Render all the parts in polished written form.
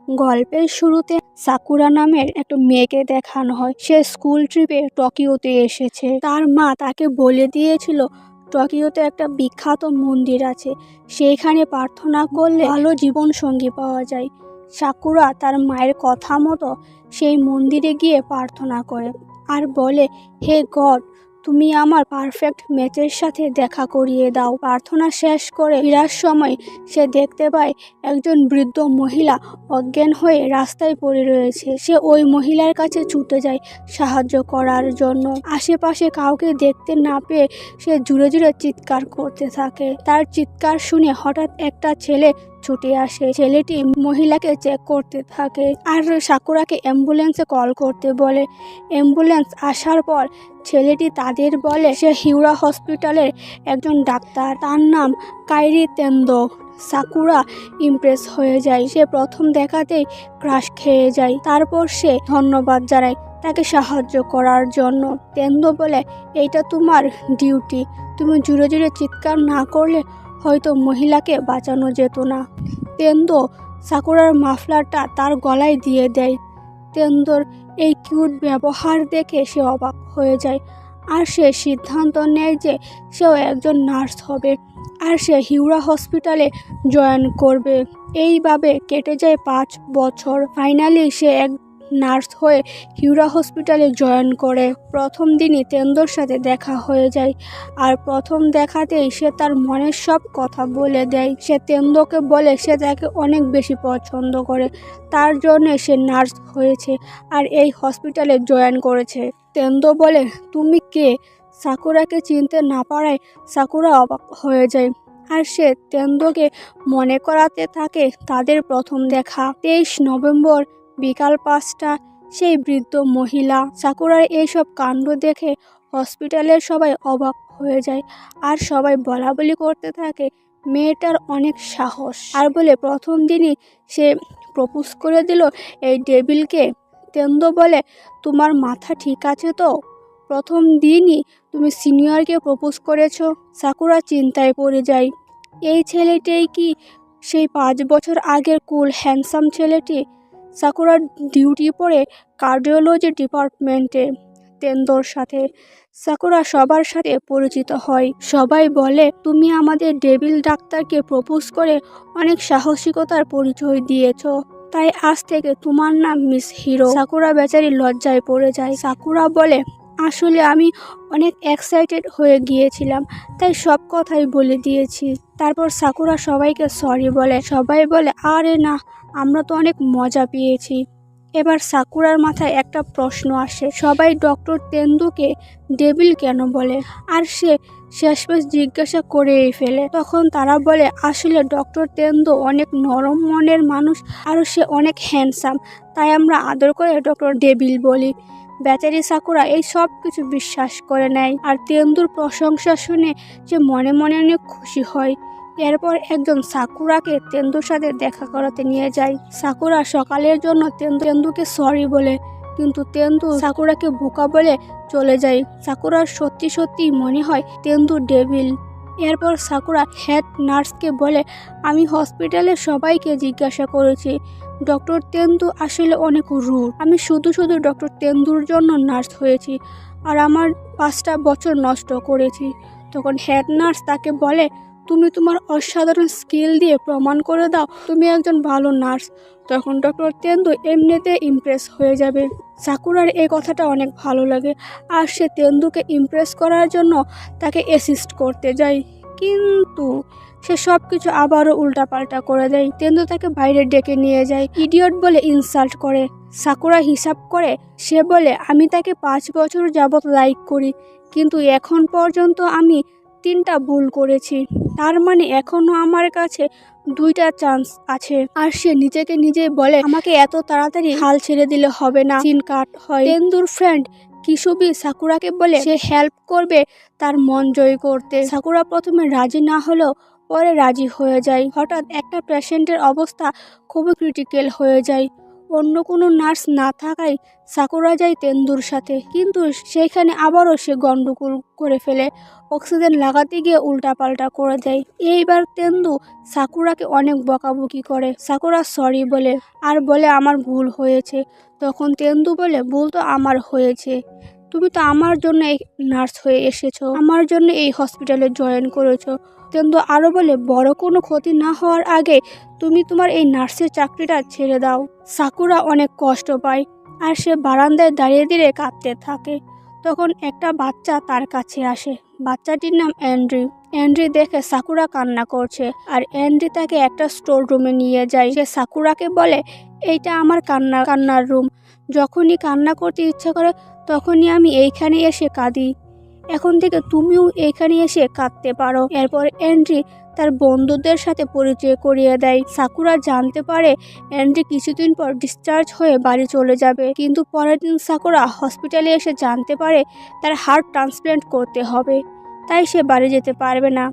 গল্পের শুরুতে সাকুরা নামের একটা মেয়েকে দেখানো হয়। সে স্কুল ট্রিপে টোকিওতে এসেছে। তার মা তাকে বলে দিয়েছিল টোকিওতে একটা বিখ্যাত মন্দির আছে, সেইখানে প্রার্থনা করলে ভালো জীবন সঙ্গী পাওয়া যায়। সাকুরা তার মায়ের কথা মতো সেই মন্দিরে গিয়ে প্রার্থনা করে আর বলে, হে গড, তুমি আমার পারফেক্ট ম্যাচের সাথে দেখা করিয়ে দাও। প্রার্থনা শেষ করে ফেরার সময় সে দেখতে পায় একজন বৃদ্ধ মহিলা অজ্ঞান হয়ে রাস্তায় পড়ে রয়েছে। সে ওই মহিলার কাছে ছুটে যায় সাহায্য করার জন্য। আশেপাশে কাউকে দেখতে না পেয়ে সে জুড়ে জুড়ে চিৎকার করতে থাকে। তার চিৎকার শুনে হঠাৎ একটা ছেলে ছুটে আসে। ছেলেটি মহিলাকে চেক করতে থাকে আর সাকুরাকে অ্যাম্বুলেন্সে কল করতে বলে। অ্যাম্বুলেন্স আসার পর ছেলেটি তাদের বলে সে হিউরা হসপিটালের একজন ডাক্তার, তার নাম কাইরি তেন্দো। সাকুরা ইমপ্রেস হয়ে যায়। সে প্রথম দেখাতেই ক্রাশ খেয়ে যায়। তারপর সে ধন্যবাদ জানায় তাকে সাহায্য করার জন্য। তেন্দো বলে, এইটা তোমার ডিউটি, তুমি জুড়ে জুড়ে চিৎকার না করলে হয়তো মহিলাকে বাঁচানো যেত না। তেন্দো সাকুরার মাফলারটা তার গলায় দিয়ে দেয়। তেন্দোর এই কিউট ব্যবহার দেখে সে অবাক হয়ে যায় আর সে সিদ্ধান্ত নেয় যে সেও একজন নার্স হবে আর সে হিউরা হসপিটালে জয়েন করবে। এইভাবে কেটে যায় 5 বছর। ফাইনালি সে এক নার্স হয়ে হিউরা হসপিটালে জয়েন করে। প্রথম দিনই তেন্দোর সাথে দেখা হয়ে যায় আর প্রথম দেখাতেই সে তার মনের সব কথা বলে দেয়। সে তেন্দোকে বলে সে তাকে অনেক বেশি পছন্দ করে, তার জন্য সে নার্স হয়েছে আর এই হসপিটালে জয়েন করেছে। তেন্দো বলে, তুমি কে? সাকুরাকে চিনতে না পারায় সাকুরা অবাক হয়ে যায় আর সে তেন্দোকে মনে করাতে থাকে তাদের প্রথম দেখা। 23 নভেম্বর বিকাল 5টা। সেই বৃদ্ধ মহিলা। সাকুরার এইসব কাণ্ড দেখে হসপিটালের সবাই অবাক হয়ে যায় আর সবাই বলাবলি করতে থাকে মেয়েটার অনেক সাহস, আর বলে প্রথম দিনই সে প্রপোজ করে দিল এই ডেভিলকে। তেন্দো বলে, তোমার মাথা ঠিক আছে তো? প্রথম দিনই তুমি সিনিয়রকে প্রপোজ করেছো? সাকুরা চিন্তায় পড়ে যায়। এই ছেলেটাই কি সেই 5 বছর আগের কুল হ্যান্ডসাম ছেলেটি? সাকুরার ডিউটি পড়ে কার্ডিওলজি ডিপার্টমেন্টে। তেন্দোর সাথে সাকুরা সবার সাথে পরিচিত হয়। সবাই বলে, তুমি আমাদের ডেভিল ডাক্তারকে প্রপোজ করে অনেক সাহসিকতার পরিচয় দিয়েছো, তাই আজ থেকে তোমার নাম মিস হিরো। সাকুরা বেচারি লজ্জায় পড়ে যায়। সাকুরা বলে, আসলে আমি অনেক এক্সাইটেড হয়ে গিয়েছিলাম, তাই সব কথাই বলে দিয়েছি। তারপর সাকুরা সবাইকে সরি বলে। সবাই বলে, আরে না, আমরা তো অনেক মজা পেয়েছি। এবার সাকুরার মাথায় একটা প্রশ্ন আসে, সবাই ডক্টর তেন্দুকে ডেভিল কেন বলে? আর সে শেষমেশ জিজ্ঞাসা করেই ফেলে। তখন তারা বলে, আসলে ডক্টর তেন্দু অনেক নরম মনের মানুষ আর সে অনেক হ্যান্ডসাম, তাই আমরা আদর করে ডক্টর ডেভিল বলি। বেচারি সাকুরা এই সব কিছু বিশ্বাস করে নেয় আর তেন্দুর প্রশংসা শুনে সে মনে মনে অনেক খুশি হয়। এরপর একজন সাকুরাকে তেন্দুর সাথে দেখা করাতে নিয়ে যায়। সাকুরা সকালের জন্য তেন্দুকে সরি বলে, কিন্তু তেন্দু সাকুরাকে বোকা বলে চলে যায়। সাকুরার সত্যি সত্যি মনে হয় তেন্দু ডেভিল। এরপর সাকুরা হেড নার্সকে বলে, আমি হসপিটালে সবাইকে জিজ্ঞাসা করেছি, ডক্টর তেন্দু আসলে অনেক রুড। আমি শুধু শুধু ডক্টর তেন্দুর জন্য নার্স হয়েছি আর আমার 5টা বছর নষ্ট করেছি। তখন হেড নার্স তাকে বলে, তুমি তোমার অসাধারণ স্কিল দিয়ে প্রমাণ করে দাও তুমি একজন ভালো নার্স, তখন ডক্টর তেন্দু এমনিতে ইমপ্রেস হয়ে যাবে। সাকুরার এই কথাটা অনেক ভালো লাগে আর সে তেন্দুকে ইমপ্রেস করার জন্য তাকে অ্যাসিস্ট করতে যায়, কিন্তু সে সব কিছু আবারও উল্টাপাল্টা করে দেয়। তেন্দু তাকে বাইরে ডেকে নিয়ে যায়, ইডিয়ট বলে ইনসাল্ট করে। সাকুরা হিসাব করে, সে বলে, আমি তাকে 5 বছর যাবৎ লাইক করি, কিন্তু এখন পর্যন্ত আমি 3টা ভুল করেছি, তার মানে এখনো আমার কাছে 2টা চান্স আছে। আর সে নিজেকে নিজেই বলে, আমাকে এত তাড়াতাড়ি হাল ছেড়ে দিলে হবে না। সিন কাট হয়। তেন্দুর ফ্রেন্ড কিশুবি সাকুরাকে বলে সে হেল্প করবে তার মন জয় করতে। সাকুরা প্রথমে রাজি না হলেও পরে রাজি হয়ে যায়। হঠাৎ একটা পেশেন্টের অবস্থা খুবই ক্রিটিক্যাল হয়ে যায়। অন্য কোনো নার্স না থাকায় সাকুরা যায় তেন্দুর সাথে, কিন্তু সেইখানে আবারও সে গন্ডগোল করে ফেলে। অক্সিজেন লাগাতে গিয়ে উল্টাপাল্টা করে দেয়। এইবার তেন্দু সাকুরাকে অনেক বকাবকি করে। সাকুরা সরি বলে আর বলে আমার ভুল হয়েছে। তখন তেন্দু বলে ভুল তো আমার হয়েছে, তুমি তো আমার জন্য এই নার্স হয়ে এসেছো, আমার জন্য এই হসপিটালে জয়েন করেছো। তেন্দু আরও বলে বড় কোনো ক্ষতি না হওয়ার আগে তুমি তোমার এই নার্সের চাকরিটা ছেড়ে দাও। সাকুরা অনেক কষ্ট পায় আর সে বারান্দায় দাঁড়িয়ে দাঁড়িয়ে কাঁদতে থাকে। তখন একটা বাচ্চা তার কাছে আসে। বাচ্চাটির নাম অ্যান্ড্রি। অ্যান্ড্রি দেখে সাকুরা কান্না করছে আর অ্যান্ড্রি তাকে একটা স্টোর রুমে নিয়ে যায়। সে সাকুরাকে বলে এইটা আমার কান্নার রুম, যখনই কান্না করতে ইচ্ছা করে তখনই আমি এইখানে এসে কাঁদি, এখন থেকে তুমিও এইখানে এসে কাঁদতে পারো। এরপর অ্যান্ড্রি তার বন্ধুদের সাথে পরিচয় করিয়ে দেয়। সাকুরা জানতে পারে অ্যান্ড্রি কিছুদিন পর ডিসচার্জ হয়ে বাড়ি চলে যাবে, কিন্তু পরের দিন সাকুরা হসপিটালে এসে জানতে পারে তার হার্ট ট্রান্সপ্ল্যান্ট করতে হবে, তাই সে বাড়ি যেতে পারবে না।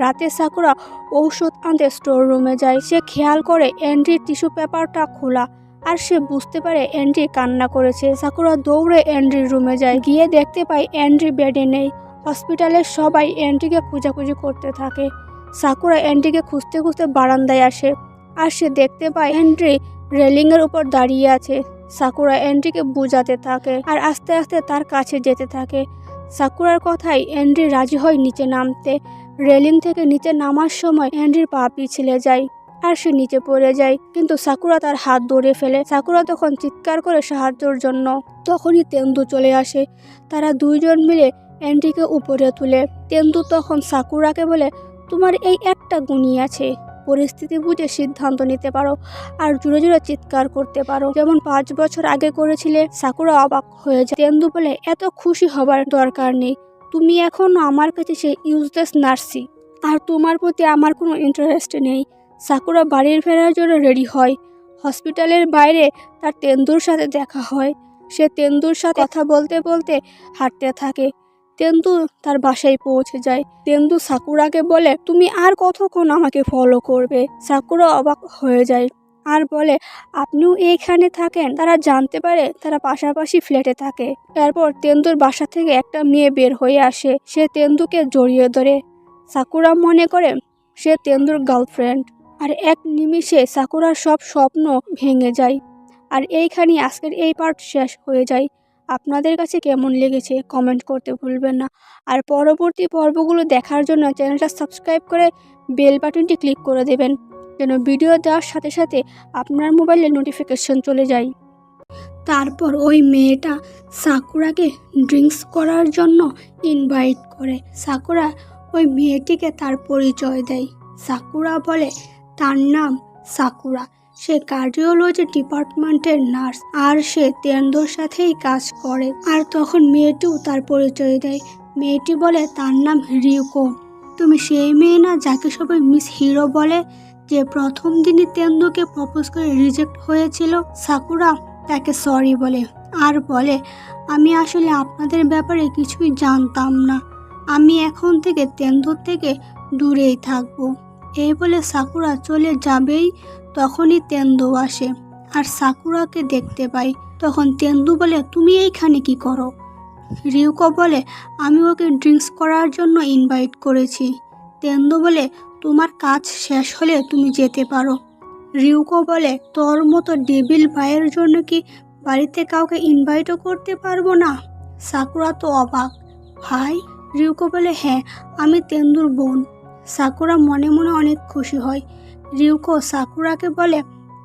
রাতে সাকুরা ঔষধ আনতে স্টোর রুমে যায়। সে খেয়াল করে অ্যান্ড্রির টিস্যু পেপারটা খোলা আর সে বুঝতে পারে অ্যান্ড্রি কান্না করেছে। সাকুরা দৌড়ে অ্যান্ড্রির রুমে যায়, গিয়ে দেখতে পায় অ্যান্ড্রি বেডে নেই। হসপিটালের সবাই অ্যান্ড্রিকে খোঁজাখুঁজি করতে থাকে। সাকুরা অ্যান্ড্রিকে খুঁজতে খুঁজতে বারান্দায় আসে আর সে দেখতে পায় অ্যান্ড্রি রেলিংয়ের উপর দাঁড়িয়ে আছে। সাকুরা অ্যান্ড্রিকে বুঝাতে থাকে আর আস্তে আস্তে তার কাছে যেতে থাকে। সাকুরার কথায় অ্যান্ড্রি রাজি হয় নিচে নামতে। রেলিং থেকে নিচে নামার সময় অ্যান্ড্রির পা পিছলে যায় আর সে নিচে পড়ে যায়, কিন্তু সাকুরা তার হাত ধরে ফেলে। সাকুরা তখন চিৎকার করে সাহায্যের জন্য। তখনই তেন্দু চলে আসে। তারা দুইজন মিলে অ্যান্ড্রিকে উপরে তুলে। তেন্দু তখন সাকুরাকে বলে তোমার এই একটা গুণই আছে, পরিস্থিতি বুঝে সিদ্ধান্ত নিতে পারো আর জোরে জোরে চিৎকার করতে পারো, যেমন 5 বছর আগে করেছিলে। সাকুরা অবাক হয়ে যায়। তেন্দু বলে এত খুশি হবার দরকার নেই, তুমি এখনো আমার কাছে সেই ইউজলেস নার্সই, আর তোমার প্রতি আমার কোনো ইন্টারেস্ট নেই। সাকুরা বাড়ির ফেরার জন্য রেডি হয়। হসপিটালের বাইরে তার তেন্দুর সাথে দেখা হয়। সে তেন্দুর সাথে কথা বলতে বলতে হাঁটতে থাকে। তেন্দু তার বাসায় পৌঁছে যায়। তেন্দু সাকুরাকে বলে তুমি আর কতক্ষণ আমাকে ফলো করবে। সাকুরা অবাক হয়ে যায় আর বলে আপনিও এইখানে থাকেন। তারা জানতে পারে তারা পাশাপাশি ফ্ল্যাটে থাকে। এরপর তেন্দুর বাসা থেকে একটা মেয়ে বের হয়ে আসে। সে তেন্দুকে জড়িয়ে ধরে। সাকুরা মনে করে সে তেন্দুর গার্লফ্রেন্ড, আর এক নিমিষে সাকুরার সব স্বপ্ন ভেঙে যায়। আর এইখানেই আজকের এই পার্ট শেষ হয়ে যায়। আপনাদের কাছে কেমন লেগেছে কমেন্ট করতে ভুলবেন না। আর পরবর্তী পর্বগুলো দেখার জন্য চ্যানেলটা সাবস্ক্রাইব করে বেল বাটনটি ক্লিক করে দেবেন, যেন ভিডিও দেওয়ার সাথে সাথে আপনার মোবাইলে নোটিফিকেশন চলে যায়। তারপর ওই মেয়েটা সাকুরাকে ড্রিঙ্কস করার জন্য ইনভাইট করে। সাকুরা ওই মেয়েটিকে তার পরিচয় দেয়। সাকুরা বলে তার নাম সাকুরা, সে কার্ডিওলজি ডিপার্টমেন্টের নার্স আর সে তেন্দুর সাথেই কাজ করে। আর তখন মেয়েটিও তার পরিচয় দেয়। মেয়েটি বলে তার নাম রিউকো। তুমি সেই মেয়ে না যাকে সবাই মিস হিরো বলে, যে প্রথম দিনই তেন্দুকে প্রপোজ করে রিজেক্ট হয়েছিল? সাকুরা তাকে সরি বলে আর বলে আমি আসলে আপনাদের ব্যাপারে কিছুই জানতাম না, আমি এখন থেকে তেন্দুর থেকে দূরেই থাকবো। এই বলে সাকুরা চলে যাবেই তখনই তেন্দু আসে আর সাকুরাকে দেখতে পাই। তখন তেন্দু বলে তুমি এইখানে কি করো? রিউকো বলে আমি ওকে ড্রিঙ্কস করার জন্য ইনভাইট করেছি। তেন্দু বলে তোমার কাজ শেষ হলে তুমি যেতে পারো। রিউকো বলে তোর মতো ডেভিল ভাইয়ের জন্য কি বাড়িতে কাউকে ইনভাইটও করতে পারবো না? সাকুরা তো অবাক। ভাই? রিউকো বলে হ্যাঁ, আমি তেন্দুর বোন। সাকুরা মনে মনে অনেক খুশি হয়। রিউকো সাকুরাকে বলে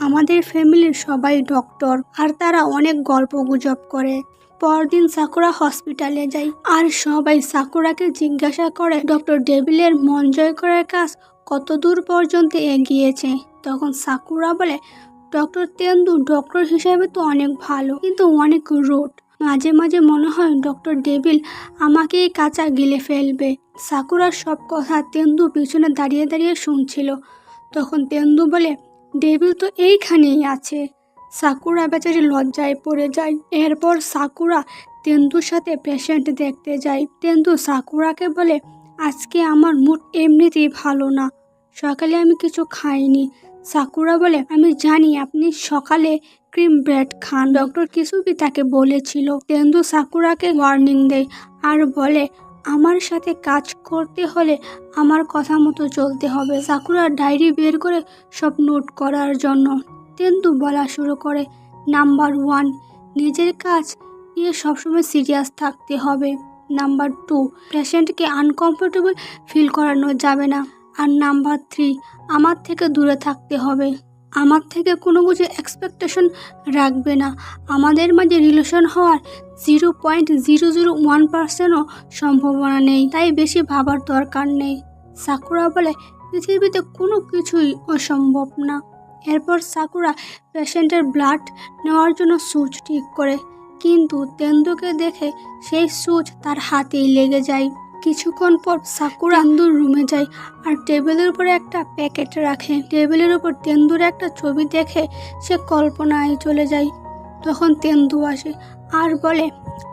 আমাদের ফ্যামিলির সবাই ডক্টর আর তারা অনেক গল্প গুজব করে। পরদিন সাকুরা হসপিটালে যায় আর সবাই সাকুরাকে জিজ্ঞাসা করে ডক্টর ডেভিলের মন জয় করার কাজ কত দূর পর্যন্ত এগিয়েছে। তখন সাকুরা বলে ডক্টর তেন্দু ডক্টর হিসেবে তো অনেক ভালো, কিন্তু অনেক রুড। মাঝে মাঝে মনে হয় ডক্টর ডেভিল আমাকেই কাঁচা গিলে ফেলবে। সাকুরার সব কথা তেন্দু পিছনে দাঁড়িয়ে দাঁড়িয়ে শুনছিল। তখন তেন্দু বলে ডেভিল তো এইখানেই আছে। সাকুরা বেচারি লজ্জায় পড়ে যায়। এরপর সাকুরা তেন্দুর সাথে পেশেন্ট দেখতে যায়। তেন্দু সাকুরাকে বলে আজকে আমার মুড এমনিতেই ভালো না, সকালে আমি কিছু খাইনি। সাকুরা বলে, আমি জানি আপনি সকালে ক্রিম ব্রেড খান। ডক্টর কিসুবি তাকে বলেছিল। তেন্দু সাকুরাকে ওয়ার্নিং দেয় আর বলে, আমার সাথে কাজ করতে হলে আমার কথা মতো চলতে হবে। সাকুরা ডায়েরি বের করে সব নোট করার জন্য। তেন্দু বলা শুরু করে, নাম্বার 1, নিজের কাজ নিয়ে সবসময় সিরিয়াস থাকতে হবে। নাম্বার 2, পেশেন্টকে আনকমফোর্টেবল ফিল করানো যাবে না। আর নাম্বার 3, আমার থেকে দূরে থাকতে হবে। আমার থেকে কোনো কিছু এক্সপেকটেশন রাখবে না। আমাদের মাঝে রিলেশন হওয়ার 0.001%ও সম্ভাবনা নেই, তাই বেশি ভাবার দরকার নেই। সাকুরা বলে, পৃথিবীতে কোনো কিছুই অসম্ভব না। এরপর সাকুরা পেশেন্টের ব্লাড নেওয়ার জন্য সুচ ঠিক করে, কিন্তু তেন্দুকে দেখে সেই সুচ তার হাতেই লেগে যায়। কিছুক্ষণ পর সাকুরা তেন্দুর রুমে যায় আর টেবিলের উপরে একটা প্যাকেট রাখে। টেবিলের উপর তেন্দুর একটা ছবি দেখে সে কল্পনায় চলে যায়। তখন তেন্দু আসে আর বলে,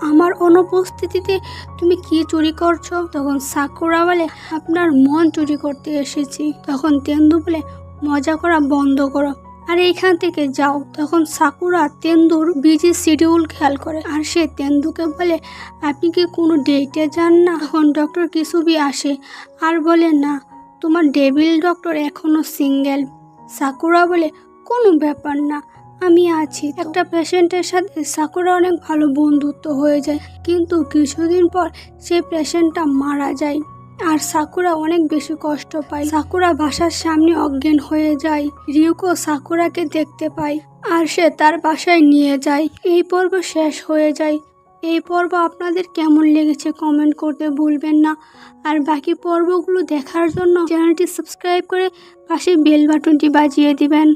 আমার অনুপস্থিতিতে তুমি কি চুরি করছো? তখন সাকুরা বলে, আপনার মন চুরি করতে এসেছি। তখন তেন্দু বলে, মজা করা বন্ধ করো আর এইখান থেকে যাও। তখন সাকুরা তেন্দুর বিজি শিডিউল খেয়াল করে আর সে তেন্দুকে বলে, আপনি কি কোনো ডেটে যান না? তখন ডক্টর কিসুবি আসে আর বলে, না, তোমার ডেভিল ডক্টর এখনো সিঙ্গেল। সাকুরা বলে, কোনো ব্যাপার না, আমি আছি। একটা পেশেন্টের সাথে সাকুরা অনেক ভালো বন্ধুত্ব হয়ে যায়, কিন্তু কিছুদিন পর সেই পেশেন্টটা মারা যায় আর সাকুরা অনেক বেশি কষ্ট পায়। সাকুরা বাসার সামনে অজ্ঞান হয়ে যায়। রিউকো সাকুরাকে দেখতে পায় আর সে তার বাসায় নিয়ে যায়। এই পর্ব শেষ হয়ে যায়। এই পর্ব আপনাদের কেমন লেগেছে কমেন্ট করতে ভুলবেন না। আর বাকি পর্বগুলো দেখার জন্য চ্যানেলটি সাবস্ক্রাইব করে পাশে বেল বাটনটি বাজিয়ে দিবেন।